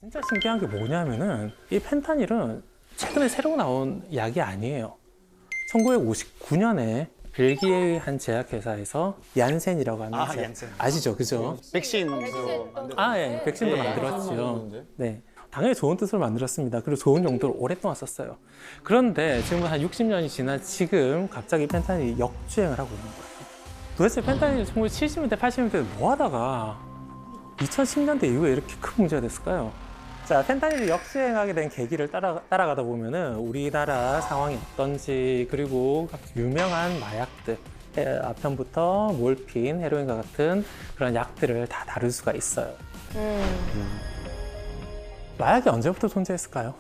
진짜 신기한 게 뭐냐면은 이 펜타닐은 최근에 새로 나온 약이 아니에요. 1959년에 벨기에의 한 제약회사에서 얀센이라고 하는 제약, 얀센. 아시죠? 그죠? 백신 예, 백신도 만들었죠. 네. 당연히 좋은 뜻으로 만들었습니다. 그리고 좋은 용도로 오랫동안 썼어요. 그런데 지금 한 60년이 지난 지금 갑자기 펜타닐이 역주행을 하고 있는 거예요. 도대체 펜타닐이 1970년대, 80년대 뭐 하다가 2010년대 이후에 이렇게 큰 문제가 됐을까요? 자, 펜타닐이 역주행하게 된 계기를 따라가다 보면은 우리나라 상황이 어떤지, 그리고 각 유명한 마약들, 아편부터 몰핀, 헤로인과 같은 그런 약들을 다 다룰 수가 있어요. 마약이 언제부터 존재했을까요?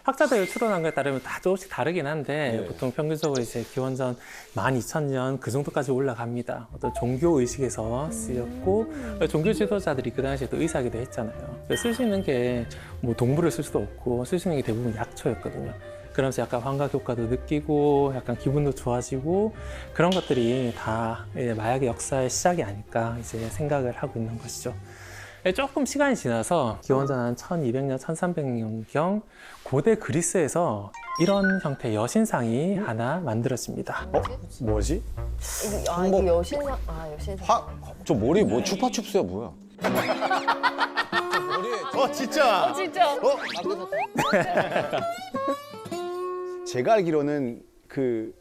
학자들 추론한 것에 따르면 다 조금씩 다르긴 한데 보통 평균적으로 이제 기원전 12,000년 그 정도까지 올라갑니다. 어떤 종교 의식에서 쓰였고 종교 지도자들이 그 당시에 또 의사기도 했잖아요. 쓸 수 있는 게 뭐 동물을 쓸 수도 없고 쓸 수 있는 게 대부분 약초였거든요. 그러면서 약간 환각 효과도 느끼고 약간 기분도 좋아지고 그런 것들이 다 마약의 역사의 시작이 아닐까 이제 생각을 하고 있는 것이죠. 조금 시간이 지나서 기원전 한 1200년, 1300년경 고대 그리스에서 이런 형태의 여신상이 하나 만들어집니다. 뭐지? 이거 여신상, 여신상. 저 머리 뭐 추파춥스야 뭐야? 진짜. 진짜. 제가 알기로는 그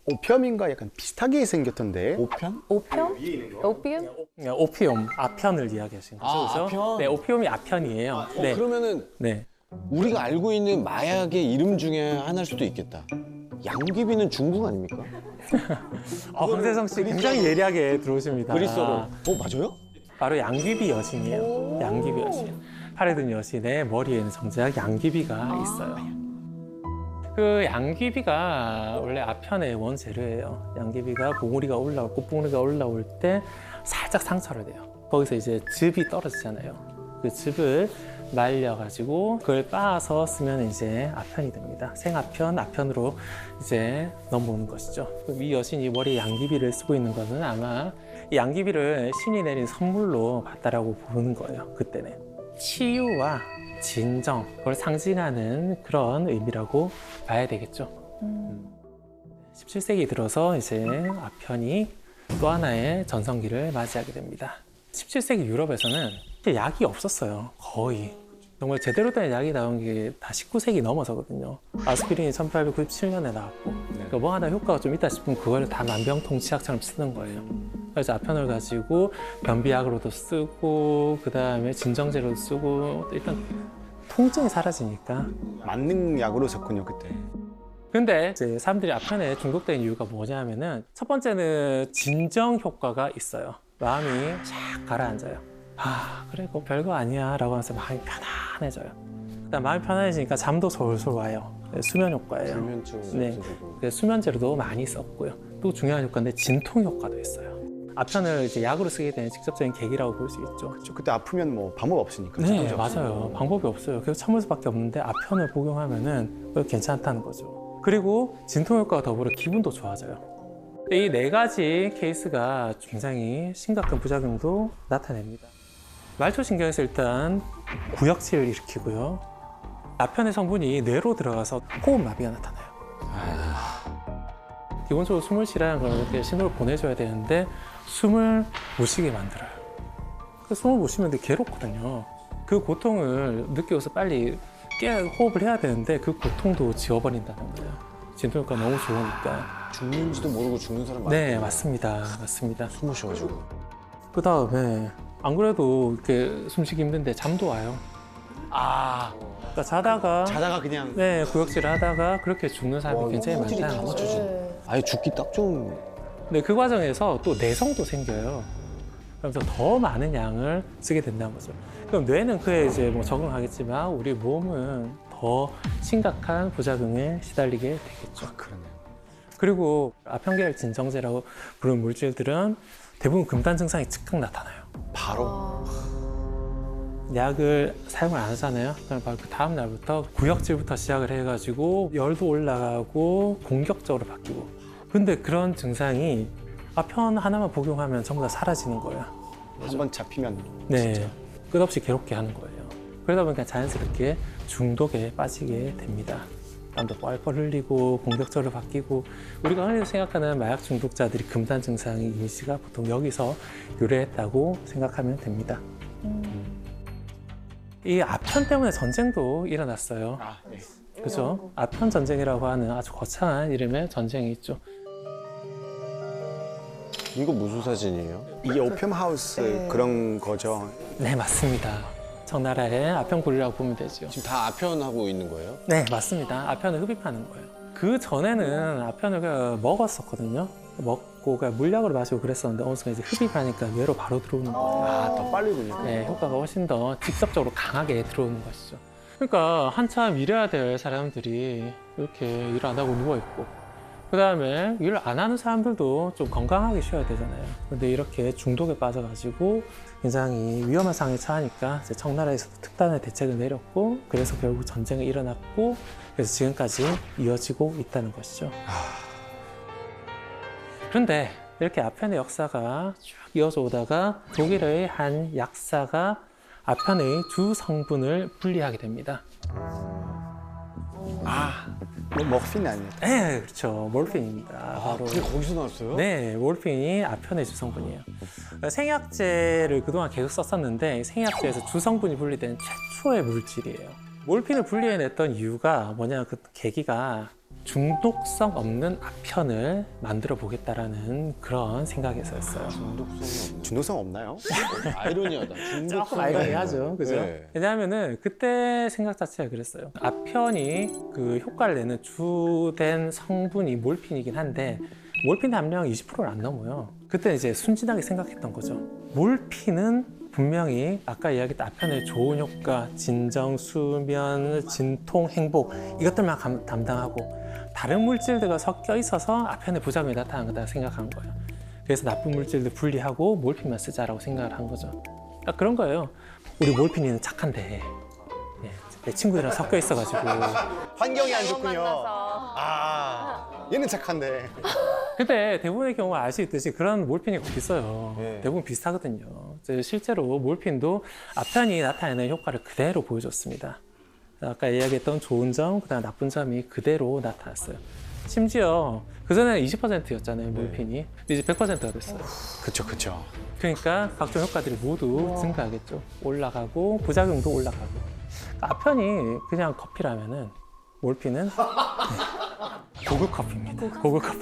오피엄인가 약간 비슷하게 생겼던데. 오편? 오피움? 오피움? 오피움, 아편을 이야기하시는 거죠. 아, 그죠? 아편. 네, 오피움이 아편이에요. 네. 그러면은 네. 우리가 알고 있는 마약의 이름 중에 하나일 수도 있겠다. 양귀비는 중국 아닙니까? 황세성 씨 굉장히 예리하게 들어오십니다. 그리스어로. 맞아요? 바로 양귀비 여신이에요. 양귀비 여신. 팔에 든 여신의 머리에는 정작 양귀비가 있어요. 그 양귀비가 원래 아편의 원재료예요. 양귀비가 봉우리가 올라올, 꽃봉우리가 올라올 때 살짝 상처를 내요. 거기서 이제 즙이 떨어지잖아요. 그 즙을 말려가지고 그걸 빻아서 쓰면 이제 아편이 됩니다. 생아편, 아편으로 이제 넘어오는 것이죠. 그럼 이 여신이 머리에 양귀비를 쓰고 있는 것은 아마 이 양귀비를 신이 내린 선물로 받다라고 보는 거예요. 그때는 치유와 진정, 그걸 상징하는 그런 의미라고 봐야 되겠죠. 17세기 들어서 이제 아편이 또 하나의 전성기를 맞이하게 됩니다. 17세기 유럽에서는 약이 없었어요. 거의. 정말 제대로 된 약이 나온 게 다 19세기 넘어서거든요. 아스피린이 1897년에 나왔고 그러니까 뭐 하나 효과가 좀 있다 싶으면 그걸 다 만병통치약처럼 쓰는 거예요. 그래서 아편을 가지고 변비약으로도 쓰고 그 다음에 진정제로도 쓰고 일단 통증이 사라지니까. 만능 약으로 썼군요 그때. 근데 이제 사람들이 아편에 중독된 이유가 뭐냐면은 첫 번째는 진정 효과가 있어요. 마음이 쫙 가라앉아요. 그래 뭐 별거 아니야 라고 하면서 마음이 편안해져요. 그다음 마음이 편안해지니까 잠도 솔솔 와요. 수면 효과예요. 불면증 네. 없어지고. 그래서 수면제로도 많이 썼고요. 또 중요한 효과인데 진통 효과도 있어요. 아편을 이제 약으로 쓰게 되는 직접적인 계기라고 볼 수 있죠. 그때 아프면 뭐 방법 없으니까. 네, 진통제 맞아요. 방법이 없어요. 그래서 참을 수밖에 없는데 아편을 복용하면은 괜찮다는 거죠. 그리고 진통 효과와 더불어 기분도 좋아져요. 이 네 가지 케이스가 굉장히 심각한 부작용도 나타냅니다. 말초신경에서 일단 구역질을 일으키고요. 아편의 성분이 뇌로 들어가서 호흡마비가 나타나요. 기본적으로 숨을 쉬라는 걸 이렇게 신호를 보내줘야 되는데 숨을 못 쉬게 만들어요. 숨을 못 쉬면 되게 괴롭거든요. 그 고통을 느끼고서 빨리 호흡을 해야 되는데 그 고통도 지워버린다는 거예요. 진통 효과가 너무 좋으니까. 죽는지도 모르고 죽는 사람 많아요. 네, 맞습니다. 맞습니다. 숨을 쉬어가지고. 그 다음에 안 그래도 이렇게 숨쉬기 힘든데 잠도 와요. 그러니까 자다가 그냥 네, 구역질을 하다가 그렇게 죽는 사람이 굉장히 소질이 다 많다는 거죠. 맞춰지네. 아예 죽기 딱 좋은. 근데 그 과정에서 또 내성도 생겨요. 그래서 더 많은 양을 쓰게 된다는 거죠. 그럼 뇌는 그에 이제 뭐 적응하겠지만 우리 몸은 더 심각한 부작용에 시달리게 되겠죠. 그러네요. 그리고 아편계열 진정제라고 부르는 물질들은 대부분 금단 증상이 즉각 나타나요. 바로. 약을 사용을 안 하잖아요. 그럼 바로 그 다음 날부터 구역질부터 시작을 해가지고 열도 올라가고 공격적으로 바뀌고. 근데 그런 증상이 아편 하나만 복용하면 전부 다 사라지는 거예요. 한 번 잡히면 네, 끝없이 괴롭게 하는 거예요. 그러다 보니까 자연스럽게 중독에 빠지게 됩니다. 땀도 뻘뻘 흘리고 공격적으로 바뀌고 우리가 흔히 생각하는 마약 중독자들이 금단 증상의 이미지가 보통 여기서 유래했다고 생각하면 됩니다. 이 아편 때문에 전쟁도 일어났어요. 그죠? 아편 전쟁이라고 하는 아주 거창한 이름의 전쟁이 있죠. 이거 무슨 사진이에요? 이게 오피엄 하우스 그런 거죠. 네, 맞습니다. 청나라의 아편굴이라고 보면 되죠. 지금 다 아편하고 있는 거예요? 네, 맞습니다. 아편을 흡입하는 거예요. 그 전에는 아편을 먹었었거든요. 먹고 물약으로 마시고 그랬었는데 어느 순간 이제 흡입하니까 뇌로 바로 들어오는 거예요. 아, 더 빨리군요. 네, 효과가 훨씬 더 직접적으로 강하게 들어오는 것이죠. 그러니까 한참 일해야 될 사람들이 이렇게 일 안 하고 누워있고 그 다음에 일 안 하는 사람들도 좀 건강하게 쉬어야 되잖아요. 근데 이렇게 중독에 빠져가지고 굉장히 위험한 상황에 처하니까 이제 청나라에서도 특단의 대책을 내렸고 그래서 결국 전쟁이 일어났고 그래서 지금까지 이어지고 있다는 것이죠. 그런데 이렇게 아편의 역사가 쭉 이어져 오다가 독일의 한 약사가 아편의 주 성분을 분리하게 됩니다. 뭐 머핀 아니에요? 네, 그렇죠. 몰핀입니다. 바로. 그게 거기서 나왔어요? 네, 몰핀이 아편의 주성분이에요. 생약제를 그동안 계속 썼었는데 생약제에서 주성분이 분리된 최초의 물질이에요. 몰핀을 분리해냈던 이유가 뭐냐, 그 계기가 중독성 없는 아편을 만들어 보겠다라는 그런 생각에서였어요. 중독성 없나요? 아이러니하다. 조금 아이러니하죠, 그죠? 네. 왜냐하면은 그때 생각 자체가 그랬어요. 아편이 그 효과를 내는 주된 성분이 몰핀이긴 한데 몰핀 함량 20%를 안 넘어요. 그때 이제 순진하게 생각했던 거죠. 몰핀은 분명히 아까 이야기했던 아편의 좋은 효과, 진정, 수면, 진통, 행복 이것들만 담당하고 다른 물질들과 섞여 있어서 아편의 부작용이 나타난 거다 생각한 거예요. 그래서 나쁜 물질들 분리하고 몰핀만 쓰자라고 생각을 한 거죠. 그런 거예요. 우리 몰핀이는 착한데 예, 내 친구들이랑 섞여 있어가지고 환경이 안 좋군요. 만나서. 아, 얘는 착한데. 근데 대부분의 경우 알 수 있듯이 그런 몰핀이 비싸요. 네. 대부분 비슷하거든요. 실제로 몰핀도 아편이 나타내는 효과를 그대로 보여줬습니다. 아까 이야기했던 좋은 점, 그다음 나쁜 점이 그대로 나타났어요. 심지어 그전에는 20%였잖아요, 몰핀이. 근데 이제 100%가 됐어요. 그쵸, 그쵸. 그러니까 각종 효과들이 모두 증가하겠죠. 올라가고 부작용도 올라가고. 아편이 그냥 커피라면은 몰핀은 네, 고급 커피입니다. 고급 커피.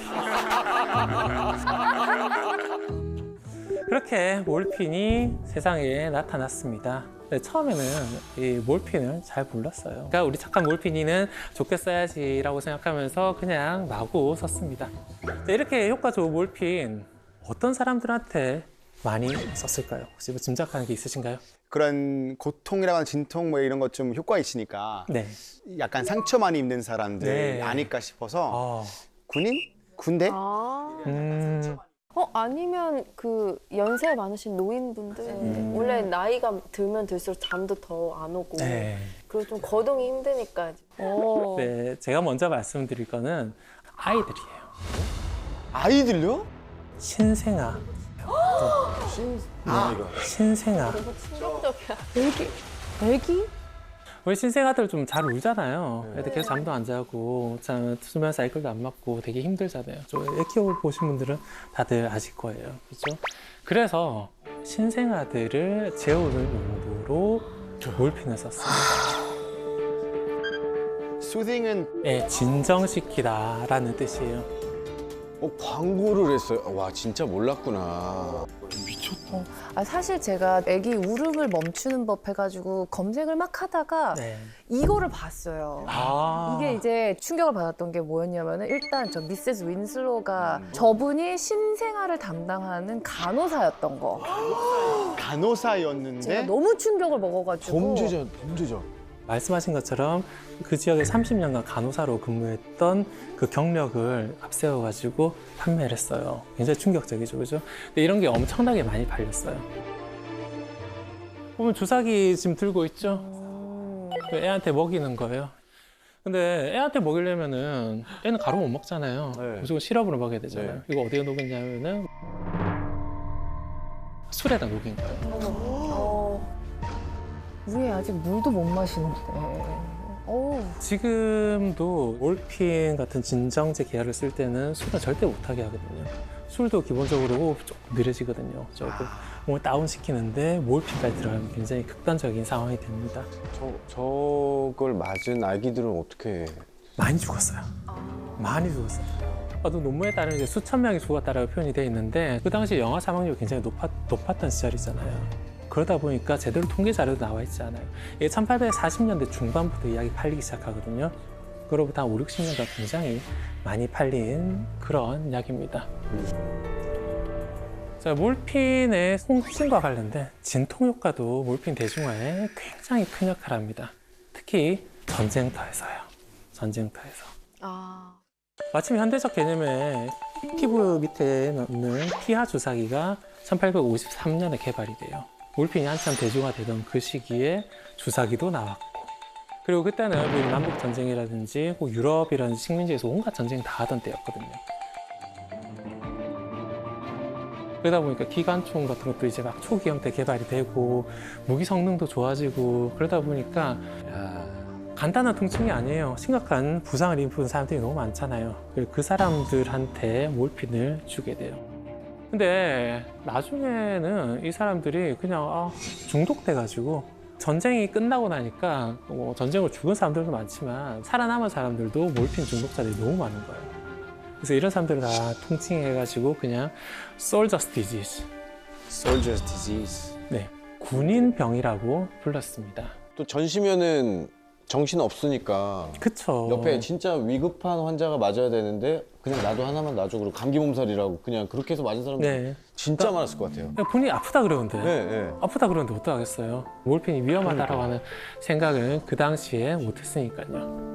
그렇게 몰핀이 세상에 나타났습니다. 처음에는 이 몰핀을 잘 몰랐어요. 그러니까 우리 착한 몰핀이는 좋게 써야지라고 생각하면서 그냥 마구 썼습니다. 이렇게 효과 좋은 몰핀 어떤 사람들한테 많이 썼을까요? 혹시 뭐 짐작하는 게 있으신가요? 그런 고통이라거나 진통 뭐 이런 것 좀 효과 있으니까 네. 약간 상처 많이 입는 사람들 네. 아닐까 싶어서 어, 군인? 군대? 아. 아니면 그 연세 많으신 노인분들 원래 나이가 들면 들수록 잠도 더 안 오고 네. 그리고 좀 거동이 힘드니까 네, 제가 먼저 말씀드릴 거는 아이들이에요. 아이들요? 신생아. 신생아. 충격적이야. 애기? 우리 신생아들 좀 잘 울잖아요. 애들 계속 잠도 안 자고, 수면 사이클도 안 맞고 되게 힘들잖아요. 애 키워보신 분들은 다들 아실 거예요. 그죠? 그래서 신생아들을 재우는 용도로 몰핀을 썼습니다. 수딩은 네, 진정시키다라는 뜻이에요. 광고를 했어요. 와, 진짜 몰랐구나. 사실 제가 애기 울음을 멈추는 법 해가지고 검색을 막 하다가 네. 이거를 봤어요. 아. 이게 이제 충격을 받았던 게 뭐였냐면은 일단 저 미세스 윈슬로가 저분이 신생아를 담당하는 간호사였던 거. 제가 간호사였는데 너무 충격을 먹어가지고 범죄자. 말씀하신 것처럼 그 지역에 30년간 간호사로 근무했던 그 경력을 앞세워가지고 판매를 했어요. 굉장히 충격적이죠, 그죠? 근데 이런 게 엄청나게 많이 팔렸어요. 보면 주사기 지금 들고 있죠? 그 애한테 먹이는 거예요. 근데 애한테 먹이려면은 애는 가루 못 먹잖아요. 네. 무조건 시럽으로 먹여야 되잖아요. 이거 어디에 녹였냐면은 술에다 녹인 거예요. 우리 아직 물도 못 마시는데. 어우. 지금도 몰핀 같은 진정제 계열을 쓸 때는 술은 절대 못하게 하거든요. 술도 기본적으로 호흡이 조금 느려지거든요. 조금 몸을 다운시키는데 몰핀까지 들어가면 굉장히 극단적인 상황이 됩니다. 저걸 맞은 아기들은 어떻게? 많이 죽었어요. 많이 죽었어요. 또 논문에 따르면 이제 수천 명이 죽었다라고 표현이 되어 있는데 그 당시 영아 사망률이 굉장히 높았던 시절이잖아요. 그러다 보니까 제대로 통계 자료도 나와 있지 않아요. 이게 1840년대 중반부터 이야기 팔리기 시작하거든요. 그로부터 한 5, 60년대 굉장히 많이 팔린 그런 약입니다. 자, 몰핀의 통증과 관련된 진통 효과도 몰핀 대중화에 굉장히 큰 역할을 합니다. 특히 전쟁터에서요. 전쟁터에서. 마침 현대적 개념의 피부 밑에 넣는 피하 주사기가 1853년에 개발이 돼요. 몰핀이 한참 대중화되던 그 시기에 주사기도 나왔고, 그리고 그때는 남북 전쟁이라든지 유럽이라든지 식민지에서 온갖 전쟁 다 하던 때였거든요. 그러다 보니까 기관총 같은 것도 이제 막 초기 형태 개발이 되고 무기 성능도 좋아지고 그러다 보니까 간단한 통증이 아니에요. 심각한 부상을 입은 사람들이 너무 많잖아요. 그 사람들한테 몰핀을 주게 돼요. 근데 나중에는 이 사람들이 그냥 중독돼가지고 전쟁이 끝나고 나니까 전쟁으로 죽은 사람들도 많지만 살아남은 사람들도 몰핀 중독자들이 너무 많은 거예요. 그래서 이런 사람들을 다 통칭해가지고 그냥 Soldier's Disease. Soldier's disease. 네, 군인병이라고 불렀습니다. 또 전시면은 정신 없으니까 그쵸. 옆에 진짜 위급한 환자가 맞아야 되는데 그냥 나도 하나만 놔줘. 그리고 감기 몸살이라고 그냥 그렇게 해서 맞은 사람들 네. 진짜 많았을 것 같아요. 본인이 아프다 그러는데 네. 아프다 그러는데 어떡하겠어요. 몰핀이 위험하다라고 하는 생각은 그 당시에 못했으니까요.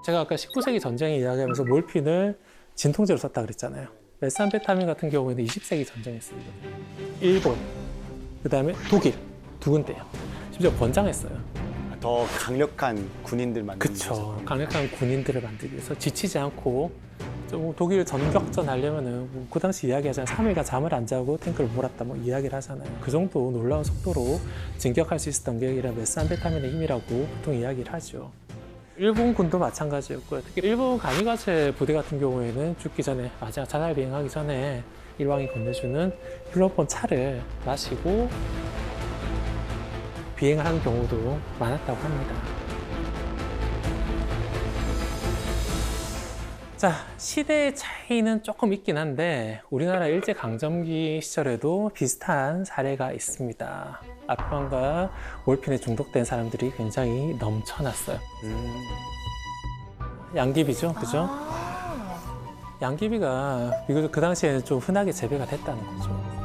제가 아까 19세기 전쟁에 이야기하면서 몰핀을 진통제로 썼다 그랬잖아요. 메스암페타민 같은 경우에는 20세기 전쟁에 쓰이거든요. 일본, 그 다음에 독일 두 군데요. 심지어 권장했어요. 더 강력한 군인들 만드는 그쵸. 강력한 군인들을 만들기 위해서 지치지 않고 독일 전격전 하려면은 그 당시 이야기하잖아요. 3일간 잠을 안 자고 탱크를 몰았다 이야기를 하잖아요. 그 정도 놀라운 속도로 진격할 수 있었던 게 이런 메스암페타민의 힘이라고 보통 이야기를 하죠. 일본군도 마찬가지였고요. 특히 일본 가미가체 부대 같은 경우에는 죽기 전에 마지막 자살 비행하기 전에 일왕이 건네주는 플로폰 차를 마시고 비행을 하는 경우도 많았다고 합니다. 자, 시대의 차이는 조금 있긴 한데 우리나라 일제강점기 시절에도 비슷한 사례가 있습니다. 아편과 몰핀에 중독된 사람들이 굉장히 넘쳐났어요. 양귀비죠, 그죠? 양귀비가 비교적 그 당시에는 좀 흔하게 재배가 됐다는 거죠.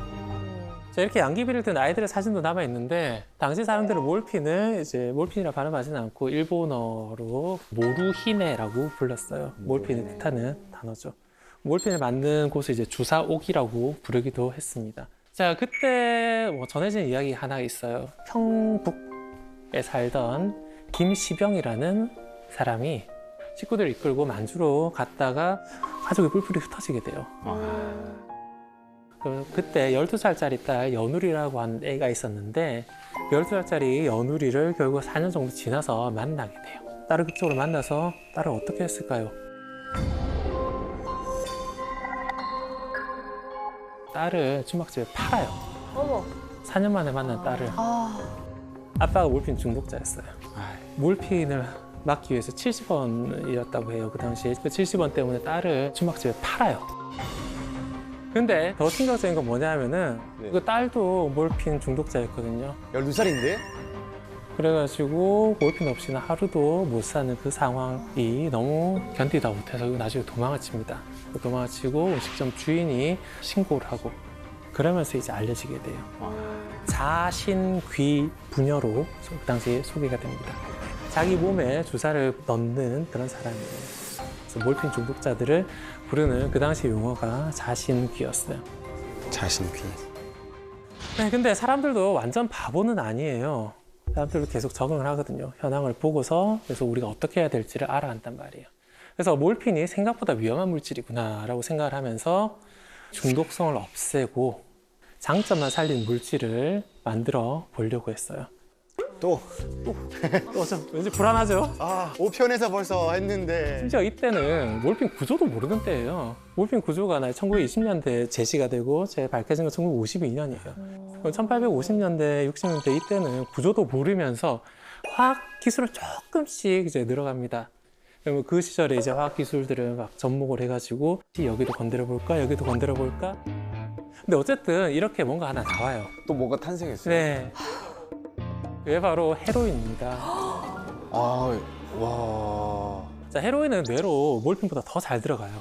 자, 이렇게 양귀비를 든 아이들의 사진도 남아 있는데 당시 사람들은 몰핀을 이제 몰핀이라 발음하지는 않고 일본어로 모루히네라고 불렀어요. 몰핀을 뜻하는 단어죠. 몰핀을 만든 곳을 이제 주사옥이라고 부르기도 했습니다. 자, 그때 전해진 이야기 하나 있어요. 평북에 살던 김시병이라는 사람이 식구들을 이끌고 만주로 갔다가 가족이 뿔뿔이 흩어지게 돼요. 그때 12살짜리 딸 연우리라고 하는 애가 있었는데 12살짜리 연우리를 결국 4년 정도 지나서 만나게 돼요. 딸을 그쪽으로 만나서 딸을 어떻게 했을까요? 딸을 주막집에 팔아요. 어머. 4년 만에 만난 딸을. 아빠가 몰핀 중독자였어요. 몰핀을 막기 위해서 70원이었다고 해요. 그 당시에. 그 70원 때문에 딸을 주막집에 팔아요. 근데 더 충격적인 건 뭐냐면은 그 딸도 몰핀 중독자였거든요. 12살인데? 그래가지고 몰핀 없이는 하루도 못 사는 그 상황이 너무 견디다 못해서 나중에 도망을 칩니다. 도망을 치고 음식점 주인이 신고를 하고 그러면서 이제 알려지게 돼요. 자신귀 부녀로 그 당시에 소개가 됩니다. 자기 몸에 주사를 넣는 그런 사람이에요. 그래서 몰핀 중독자들을 부르는 그 당시 용어가 자신귀였어요. 자신귀. 네, 근데 사람들도 완전 바보는 아니에요. 사람들도 계속 적응을 하거든요. 현황을 보고서 그래서 우리가 어떻게 해야 될지를 알아간단 말이에요. 그래서 몰핀이 생각보다 위험한 물질이구나라고 생각을 하면서 중독성을 없애고 장점만 살린 물질을 만들어 보려고 했어요. 또 좀 왠지 불안하죠? 5편에서 벌써 했는데 심지어 이때는 몰핀 구조도 모르는 때예요. 몰핀 구조가 1920년대에 제시가 되고 제 밝혀진 건 1952년이에요. 1850년대, 60년대 이때는 구조도 모르면서 화학 기술을 조금씩 이제 늘어갑니다. 그러면 그 시절에 이제 화학 기술들을 막 접목을 해가지고 여기도 건드려 볼까, 여기도 건드려 볼까. 근데 어쨌든 이렇게 뭔가 하나 나와요. 또 뭐가 탄생했어요. 네. 그게 바로 헤로인입니다. 아, 와. 자, 헤로인은 뇌로 몰핀보다 더 잘 들어가요.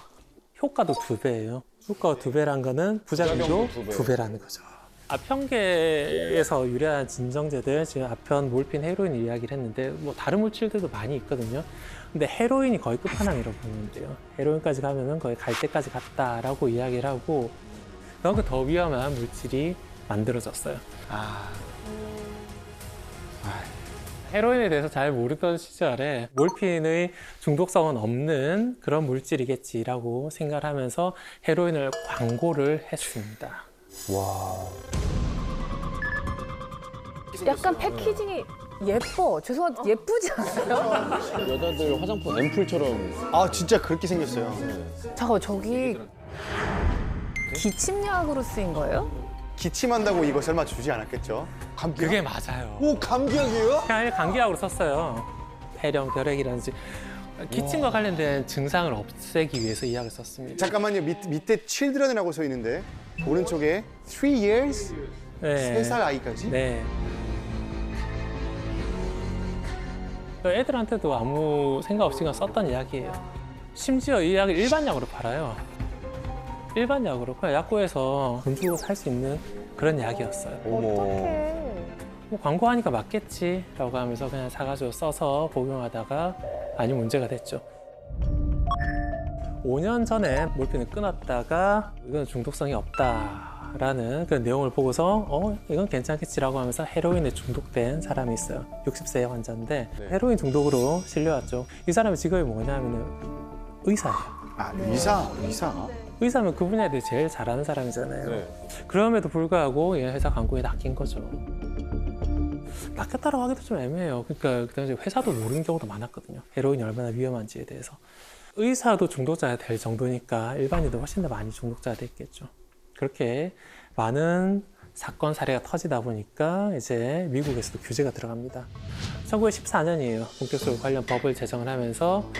효과도 2배예요. 효과가 2배란 거는 부작용도 부작용도 2배. 2배라는 거죠. 아편계에서 유래한 진정제들, 지금 아편, 몰핀, 헤로인 이야기를 했는데 뭐 다른 물질들도 많이 있거든요. 근데 헤로인이 거의 끝판왕이라고 보면 돼요. 헤로인까지 가면은 거의 갈 때까지 갔다라고 이야기를 하고 그만큼 더 위험한 물질이 만들어졌어요. 헤로인에 대해서 잘 모르던 시절에 몰핀의 중독성은 없는 그런 물질이겠지라고 생각을 하면서 헤로인을 광고를 했습니다. 와. 약간 패키징이 예뻐. 죄송한데 예쁘지 않아요? 여자들 화장품 앰플처럼. 아 진짜 그렇게 생겼어요. 잠깐 저기 기침약으로 쓰인 거예요? 기침한다고 이거 설마 주지 않았겠죠? 그게 맞아요. 오, 감기약이에요? 그냥 감기약으로 썼어요. 폐렴, 결핵이라든지 기침과 관련된 증상을 없애기 위해서 이 약을 썼습니다. 잠깐만요. 밑에 children이라고 써 있는데 오른쪽에 3 years? 네. 3살 아이까지? 네. 애들한테도 아무 생각 없이 그냥 썼던 약이에요. 심지어 이 약을 일반 약으로 팔아요. 일반 약으로 그냥 약국에서 돈 주고 살 수 있는 그런 약이었어요. 어머. 뭐 광고하니까 맞겠지라고 하면서 그냥 사가지고 써서 복용하다가 많이 문제가 됐죠. 5년 전에 몰핀을 끊었다가 이건 중독성이 없다라는 그런 내용을 보고서 이건 괜찮겠지라고 하면서 헤로인에 중독된 사람이 있어요. 60세 환자인데 네. 헤로인 중독으로 실려왔죠. 이 사람의 직업이 뭐냐면은 의사예요. 아 의사? 의사면 그 분야에 대해 제일 잘하는 사람이잖아요. 네. 그럼에도 불구하고 얘 회사 광고에 낚인 거죠. 낚였다라고 하기도 좀 애매해요. 그러니까 그 당시에 회사도 모르는 경우도 많았거든요. 헤로인이 얼마나 위험한지에 대해서. 의사도 중독자가 될 정도니까 일반인도 훨씬 더 많이 중독자가 됐겠죠. 그렇게 많은 사건 사례가 터지다 보니까 이제 미국에서도 규제가 들어갑니다. 1914년이에요. 본격적으로 관련 법을 제정을 하면서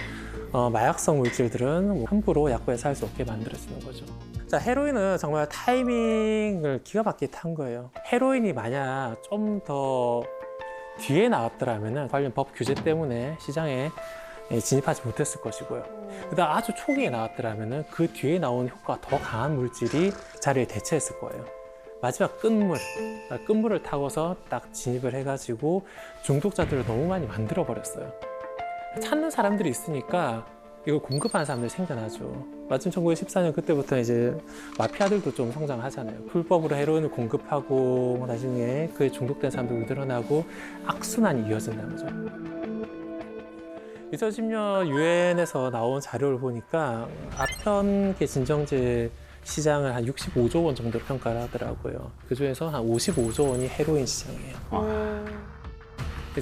마약성 물질들은 함부로 약국에서 할 수 없게 만들어지는 거죠. 자, 헤로인은 정말 타이밍을 기가 막히게 탄 거예요. 헤로인이 만약 좀 더 뒤에 나왔더라면 관련 법 규제 때문에 시장에 진입하지 못했을 것이고요. 그다음 아주 초기에 나왔더라면 그 뒤에 나온 효과가 더 강한 물질이 자리를 대체했을 거예요. 마지막 끝물을 타고서 딱 진입을 해가지고 중독자들을 너무 많이 만들어 버렸어요. 찾는 사람들이 있으니까 이걸 공급하는 사람들이 생겨나죠. 마침 1914년 그때부터 이제 마피아들도 좀 성장하잖아요. 불법으로 헤로인을 공급하고 나중에 그에 중독된 사람들이 늘어나고 악순환이 이어진다는 거죠. 2010년 유엔에서 나온 자료를 보니까 아편계 진정제 시장을 한 65조 원 정도로 평가를 하더라고요. 그중에서 한 55조 원이 헤로인 시장이에요.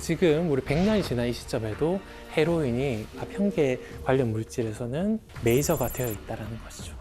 지금 우리 100년이 지난 이 시점에도 헤로인이 아편계 관련 물질에서는 메이저가 되어 있다는 것이죠.